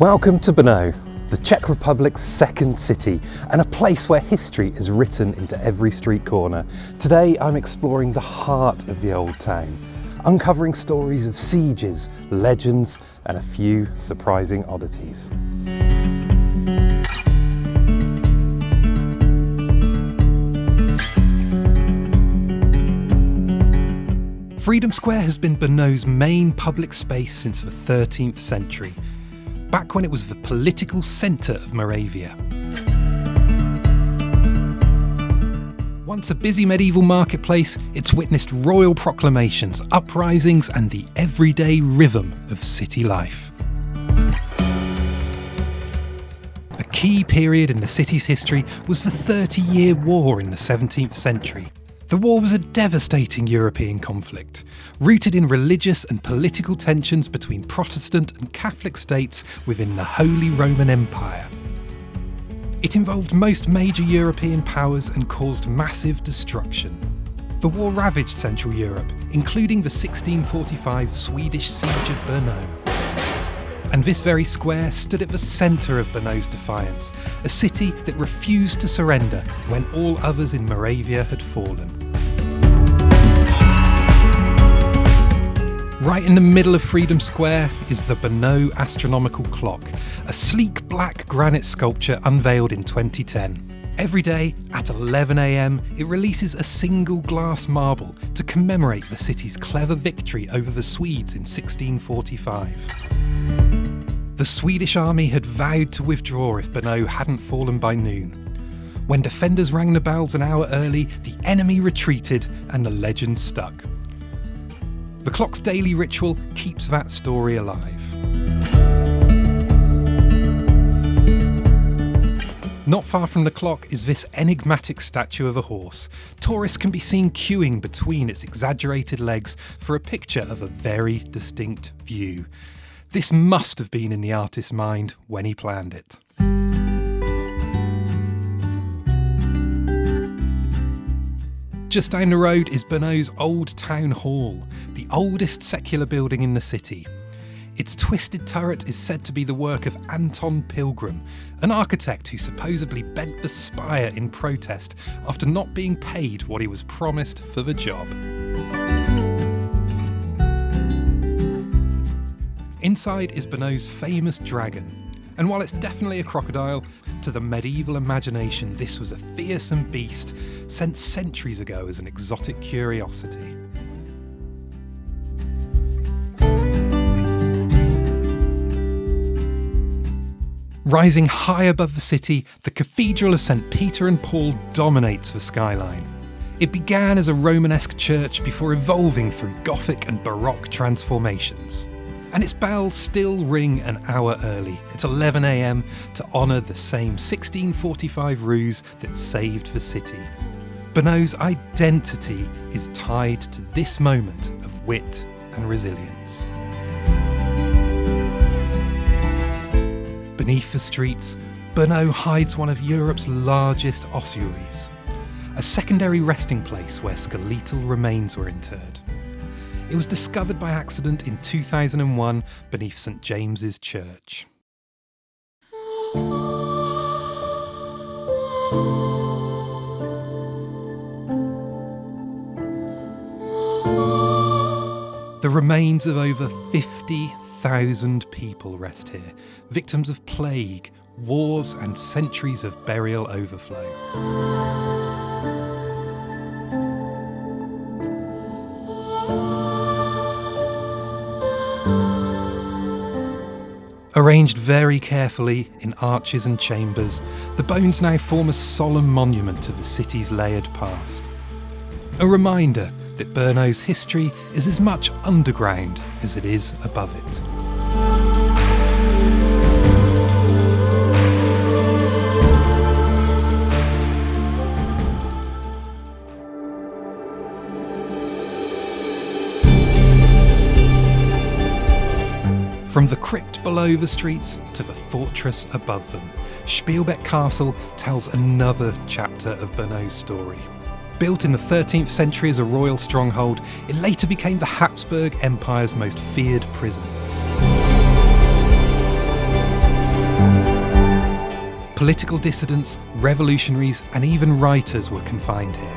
Welcome to Brno, the Czech Republic's second city, and a place where history is written into every street corner. Today I'm exploring the heart of the old town, uncovering stories of sieges, legends, and a few surprising oddities. Freedom Square has been Brno's main public space since the 13th century, back when it was the political centre of Moravia. Once a busy medieval marketplace, it's witnessed royal proclamations, uprisings, and the everyday rhythm of city life. A key period in the city's history was the 30-year War in the 17th century. The war was a devastating European conflict, rooted in religious and political tensions between Protestant and Catholic states within the Holy Roman Empire. It involved most major European powers and caused massive destruction. The war ravaged Central Europe, including the 1645 Swedish siege of Brno. And this very square stood at the centre of Brno's defiance, a city that refused to surrender when all others in Moravia had fallen. Right in the middle of Freedom Square is the Brno Astronomical Clock, a sleek black granite sculpture unveiled in 2010. Every day at 11 AM, it releases a single glass marble to commemorate the city's clever victory over the Swedes in 1645. The Swedish army had vowed to withdraw if Brno hadn't fallen by noon. When defenders rang the bells an hour early, the enemy retreated and the legend stuck. The clock's daily ritual keeps that story alive. Not far from the clock is this enigmatic statue of a horse. Tourists can be seen queuing between its exaggerated legs for a picture of a very distinct view. This must have been in the artist's mind when he planned it. Just down the road is Brno's Old Town Hall, the oldest secular building in the city. Its twisted turret is said to be the work of Anton Pilgrim, an architect who supposedly bent the spire in protest after not being paid what he was promised for the job. Inside is Brno's famous dragon, and while it's definitely a crocodile, to the medieval imagination this was a fearsome beast sent centuries ago as an exotic curiosity. Rising high above the city, the Cathedral of St. Peter and Paul dominates the skyline. It began as a Romanesque church before evolving through Gothic and Baroque transformations. And its bells still ring an hour early at 11 AM to honour the same 1645 ruse that saved the city. Brno's identity is tied to this moment of wit and resilience. Beneath the streets, Brno hides one of Europe's largest ossuaries, a secondary resting place where skeletal remains were interred. It was discovered by accident in 2001 beneath St. James's Church. The remains of over 50,000 people rest here, victims of plague, wars, and centuries of burial overflow. Arranged very carefully in arches and chambers, the bones now form a solemn monument to the city's layered past. A reminder that Brno's history is as much underground as it is above it. From the crypt below the streets to the fortress above them, Spielberk Castle tells another chapter of Brno's story. Built in the 13th century as a royal stronghold, it later became the Habsburg Empire's most feared prison. Political dissidents, revolutionaries, and even writers were confined here.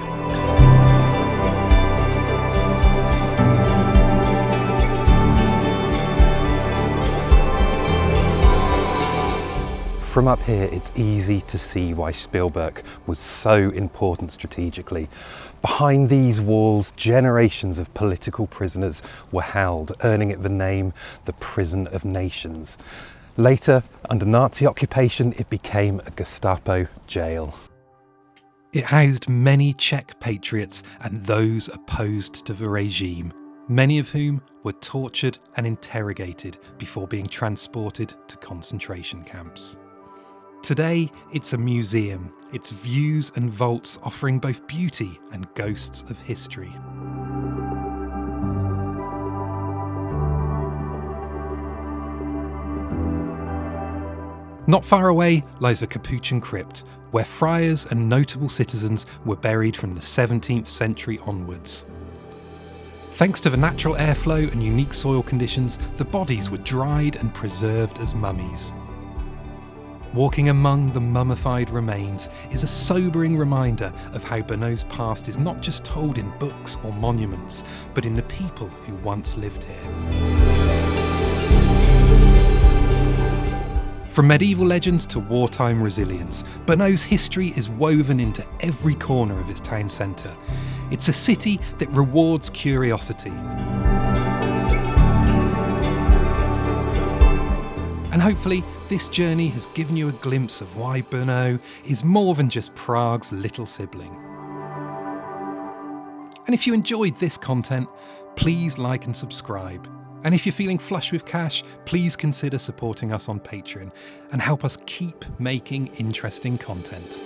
From up here, it's easy to see why Spielberg was so important strategically. Behind these walls, generations of political prisoners were held, earning it the name the Prison of Nations. Later, under Nazi occupation, it became a Gestapo jail. It housed many Czech patriots and those opposed to the regime, many of whom were tortured and interrogated before being transported to concentration camps. Today, it's a museum, its views and vaults offering both beauty and ghosts of history. Not far away lies the Capuchin crypt, where friars and notable citizens were buried from the 17th century onwards. Thanks to the natural airflow and unique soil conditions, the bodies were dried and preserved as mummies. Walking among the mummified remains is a sobering reminder of how Brno's past is not just told in books or monuments, but in the people who once lived here. From medieval legends to wartime resilience, Brno's history is woven into every corner of its town centre. It's a city that rewards curiosity. And hopefully, this journey has given you a glimpse of why Brno is more than just Prague's little sibling. And if you enjoyed this content, please like and subscribe. And if you're feeling flush with cash, please consider supporting us on Patreon and help us keep making interesting content.